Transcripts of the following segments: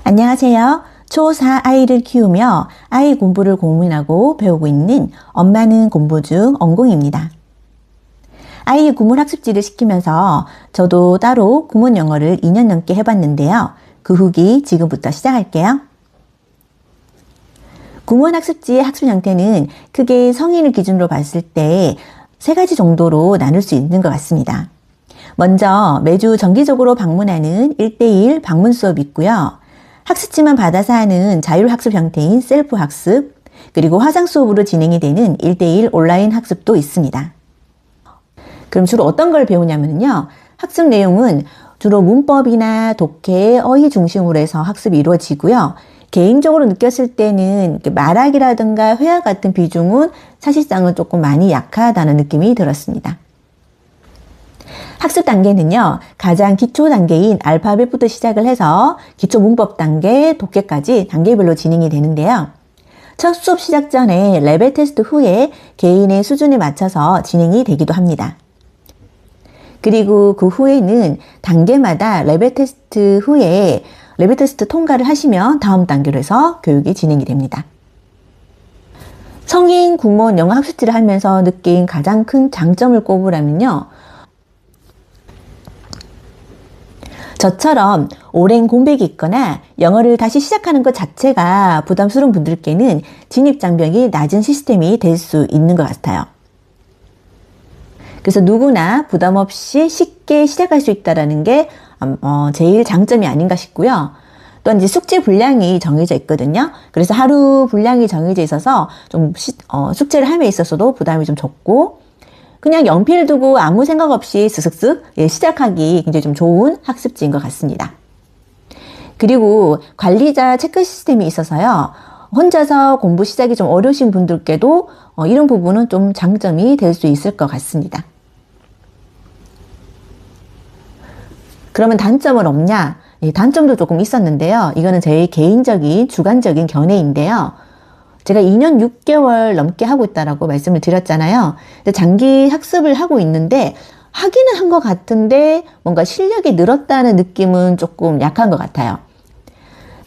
안녕하세요. 초4 아이를 키우며 아이 공부를 고민하고 배우고 있는 엄마는 공부 중 엄공입니다. 아이 구문 학습지를 시키면서 저도 따로 구문 영어를 2년 넘게 해봤는데요. 그 후기 지금부터 시작할게요. 구문 학습지의 학습 형태는 크게 성인을 기준으로 봤을 때 3가지 정도로 나눌 수 있는 것 같습니다. 먼저 매주 정기적으로 방문하는 1:1 방문 수업이 있고요. 학습지만 받아서 하는 자율학습 형태인 셀프학습, 그리고 화상 수업으로 진행이 되는 1:1 온라인 학습도 있습니다. 그럼 주로 어떤 걸 배우냐면요. 학습 내용은 주로 문법이나 독해, 어휘 중심으로 해서 학습이 이루어지고요. 개인적으로 느꼈을 때는 말하기라든가 회화 같은 비중은 사실상은 조금 많이 약하다는 느낌이 들었습니다. 학습 단계는요, 가장 기초 단계인 알파벳부터 시작을 해서 기초 문법 단계, 독해까지 단계별로 진행이 되는데요. 첫 수업 시작 전에 레벨 테스트 후에 개인의 수준에 맞춰서 진행이 되기도 합니다. 그리고 그 후에는 단계마다 레벨 테스트 후에 레벨 테스트 통과를 하시면 다음 단계로 해서 교육이 진행이 됩니다. 성인 구문 영어 학습지를 하면서 느낀 가장 큰 장점을 꼽으라면요. 저처럼 오랜 공백이 있거나 영어를 다시 시작하는 것 자체가 부담스러운 분들께는 진입장벽이 낮은 시스템이 될 수 있는 것 같아요. 그래서 누구나 부담 없이 쉽게 시작할 수 있다는 게 제일 장점이 아닌가 싶고요. 또한 이제 숙제 분량이 정해져 있거든요. 그래서 하루 분량이 정해져 있어서 좀 숙제를 함에 있어서도 부담이 좀 적고, 그냥 연필 두고 아무 생각 없이 쓱쓱쓱 시작하기 굉장히 좀 좋은 학습지인 것 같습니다. 그리고 관리자 체크 시스템이 있어서요. 혼자서 공부 시작이 좀 어려우신 분들께도 이런 부분은 좀 장점이 될 수 있을 것 같습니다. 그러면 단점은 없냐? 단점도 조금 있었는데요. 이거는 제 개인적인 주관적인 견해인데요. 제가 2년 6개월 넘게 하고 있다라고 말씀을 드렸잖아요. 근데 장기 학습을 하고 있는데 하기는 한 것 같은데 뭔가 실력이 늘었다는 느낌은 조금 약한 것 같아요.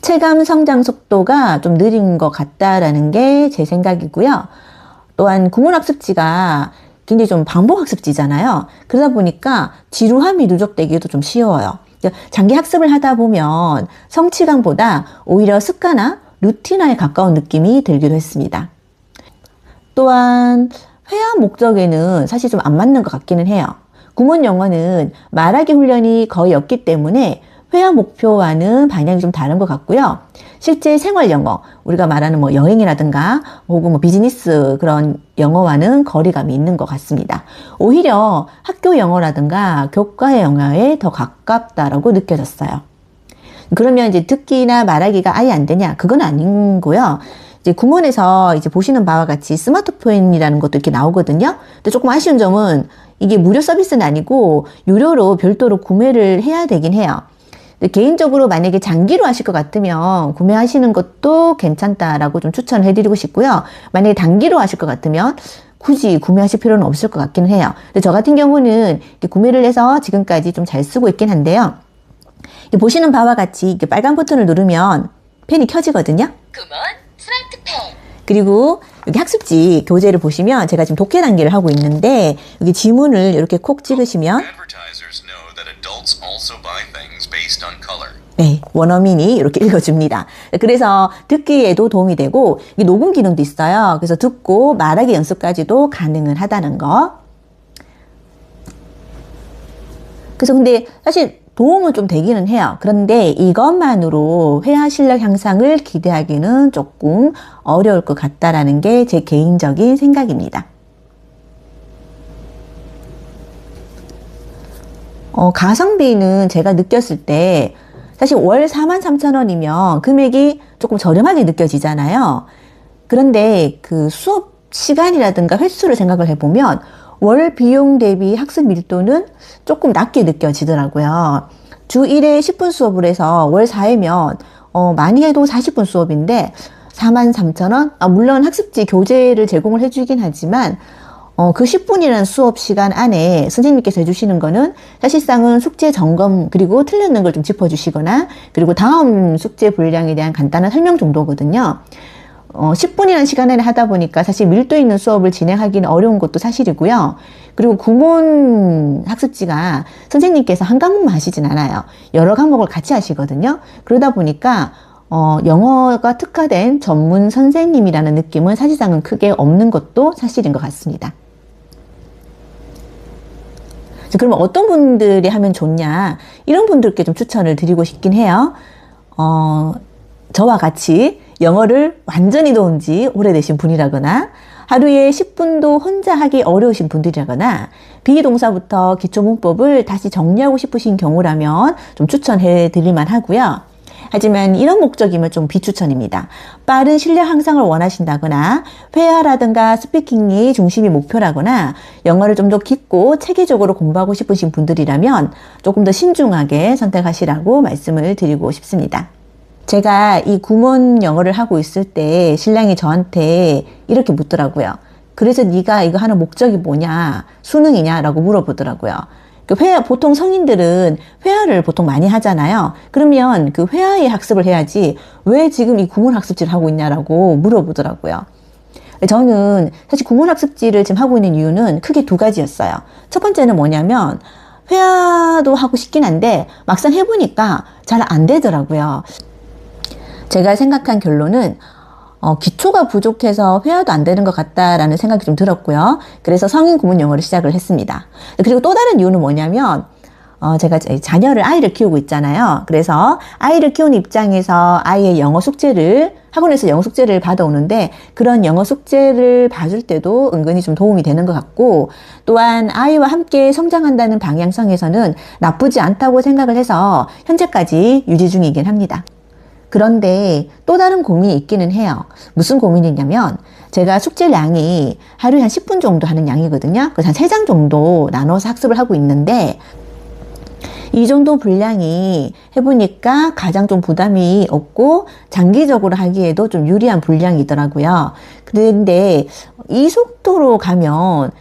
체감 성장 속도가 좀 느린 것 같다라는 게 제 생각이고요. 또한 구문 학습지가 굉장히 좀 반복 학습지잖아요. 그러다 보니까 지루함이 누적되기도 좀 쉬워요. 장기 학습을 하다 보면 성취감보다 오히려 습관화, 루틴화에 가까운 느낌이 들기도 했습니다. 또한 회화 목적에는 사실 좀 안 맞는 것 같기는 해요. 구문 영어는 말하기 훈련이 거의 없기 때문에 회화 목표와는 방향이 좀 다른 것 같고요. 실제 생활 영어, 우리가 말하는 여행이라든가 혹은 비즈니스 그런 영어와는 거리감이 있는 것 같습니다. 오히려 학교 영어라든가 교과의 영어에 더 가깝다라고 느껴졌어요. 그러면 이제 듣기나 말하기가 아예 안 되냐? 그건 아니고요. 이제 구문에서 이제 보시는 바와 같이 스마트폰이라는 것도 이렇게 나오거든요. 근데 조금 아쉬운 점은 이게 무료 서비스는 아니고 유료로 별도로 구매를 해야 되긴 해요. 개인적으로 만약에 장기로 하실 것 같으면 구매하시는 것도 괜찮다라고 좀 추천을 해드리고 싶고요. 만약에 단기로 하실 것 같으면 굳이 구매하실 필요는 없을 것 같기는 해요. 근데 저 같은 경우는 구매를 해서 지금까지 좀 잘 쓰고 있긴 한데요. 보시는 바와 같이 이렇게 빨간 버튼을 누르면 펜이 켜지거든요. 구문 스마트펜. 그리고 여기 학습지 교재를 보시면 제가 지금 독해 단계를 하고 있는데 여기 지문을 이렇게 콕 찍으시면 네, 원어민이 이렇게 읽어줍니다. 그래서 듣기에도 도움이 되고 이게 녹음 기능도 있어요. 그래서 듣고 말하기 연습까지도 가능은 하다는 거. 그래서 근데 사실 도움은 좀 되기는 해요. 그런데 이것만으로 회화 실력 향상을 기대하기는 조금 어려울 것 같다라는 게 제 개인적인 생각입니다. 가성비는 제가 느꼈을 때 사실 월 43,000원이면 금액이 조금 저렴하게 느껴지잖아요. 그런데 그 수업 시간이라든가 횟수를 생각을 해보면 월 비용 대비 학습 밀도는 조금 낮게 느껴지더라고요. 주 1회 10분 수업을 해서 월 4회면 많이 해도 40분 수업인데 43,000원? 물론 학습지 교재를 제공을 해주긴 하지만 그 10분이라는 수업 시간 안에 선생님께서 해주시는 거는 사실상은 숙제 점검 그리고 틀렸는 걸 좀 짚어주시거나 그리고 다음 숙제 분량에 대한 간단한 설명 정도거든요. 10분이라는 시간 안에 하다 보니까 사실 밀도 있는 수업을 진행하기는 어려운 것도 사실이고요. 그리고 구몬 학습지가 선생님께서 한 과목만 하시진 않아요. 여러 과목을 같이 하시거든요. 그러다 보니까 영어가 특화된 전문 선생님이라는 느낌은 사실상은 크게 없는 것도 사실인 것 같습니다. 그러면 어떤 분들이 하면 좋냐? 이런 분들께 좀 추천을 드리고 싶긴 해요. 저와 같이 영어를 완전히 배운 지 오래되신 분이라거나 하루에 10분도 혼자 하기 어려우신 분들이라거나 비동사부터 기초 문법을 다시 정리하고 싶으신 경우라면 좀 추천해 드릴만 하고요. 하지만 이런 목적이면 좀 비추천입니다. 빠른 실력 향상을 원하신다거나 회화라든가 스피킹이 중심이 목표라거나 영어를 좀 더 깊고 체계적으로 공부하고 싶으신 분들이라면 조금 더 신중하게 선택하시라고 말씀을 드리고 싶습니다. 제가 이 구몬 영어를 하고 있을 때 신랑이 저한테 이렇게 묻더라고요. 그래서 네가 이거 하는 목적이 뭐냐? 수능이냐? 라고 물어보더라고요. 보통 성인들은 회화를 보통 많이 하잖아요. 그러면 그 회화의 학습을 해야지 왜 지금 이 구몬 학습지를 하고 있냐라고 물어보더라고요. 저는 사실 구몬 학습지를 지금 하고 있는 이유는 크게 두 가지였어요. 첫 번째는 뭐냐면 회화도 하고 싶긴 한데 막상 해보니까 잘 안 되더라고요. 제가 생각한 결론은 기초가 부족해서 회화도 안 되는 것 같다라는 생각이 좀 들었고요. 그래서 성인 구문 영어를 시작을 했습니다. 그리고 또 다른 이유는 뭐냐면 제가 아이를 키우고 있잖아요. 그래서 아이를 키우는 입장에서 아이의 영어 숙제를 학원에서 영어 숙제를 받아오는데 그런 영어 숙제를 봐줄 때도 은근히 좀 도움이 되는 것 같고 또한 아이와 함께 성장한다는 방향성에서는 나쁘지 않다고 생각을 해서 현재까지 유지 중이긴 합니다. 그런데 또 다른 고민이 있기는 해요. 무슨 고민이냐면 제가 숙제량이 하루에 한 10분 정도 하는 양이거든요. 그래서 한 3장 정도 나눠서 학습을 하고 있는데 이 정도 분량이 해보니까 가장 좀 부담이 없고 장기적으로 하기에도 좀 유리한 분량이더라고요. 그런데 이 속도로 가면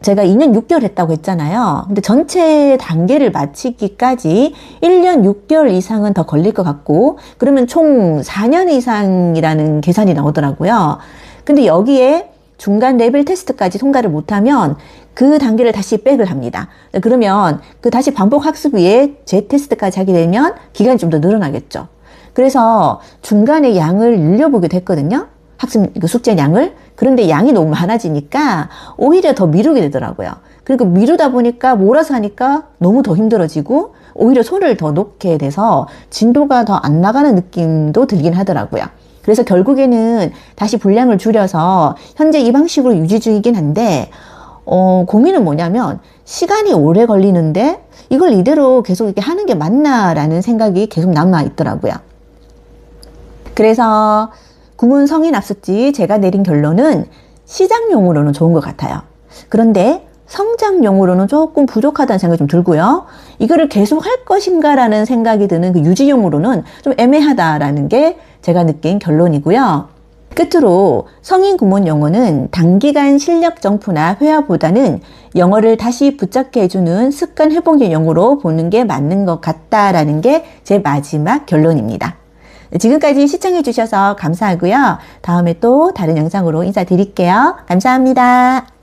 제가 2년 6개월 했다고 했잖아요. 근데 전체 단계를 마치기까지 1년 6개월 이상은 더 걸릴 것 같고 그러면 총 4년 이상이라는 계산이 나오더라고요. 근데 여기에 중간 레벨 테스트까지 통과를 못하면 그 단계를 다시 백을 합니다. 그러면 그 다시 반복 학습 위에 재테스트까지 하게 되면 기간이 좀 더 늘어나겠죠. 그래서 중간에 양을 늘려보기도 했거든요. 숙제 양을. 그런데 양이 너무 많아지니까 오히려 더 미루게 되더라고요. 그리고 미루다 보니까 몰아서 하니까 너무 더 힘들어지고 오히려 손을 더 놓게 돼서 진도가 더 안 나가는 느낌도 들긴 하더라고요. 그래서 결국에는 다시 분량을 줄여서 현재 이 방식으로 유지 중이긴 한데 고민은 뭐냐면 시간이 오래 걸리는데 이걸 이대로 계속 이렇게 하는 게 맞나라는 생각이 계속 남아 있더라고요. 그래서 구문 성인 학습지 제가 내린 결론은 시작용으로는 좋은 것 같아요. 그런데 성장용으로는 조금 부족하다는 생각이 좀 들고요. 이거를 계속 할 것인가라는 생각이 드는 그 유지용으로는 좀 애매하다라는 게 제가 느낀 결론이고요. 끝으로 성인 구문 영어는 단기간 실력 점프나 회화보다는 영어를 다시 붙잡게 해주는 습관 회복용 영어로 보는 게 맞는 것 같다라는 게 제 마지막 결론입니다. 지금까지 시청해 주셔서 감사하고요. 다음에 또 다른 영상으로 인사드릴게요. 감사합니다.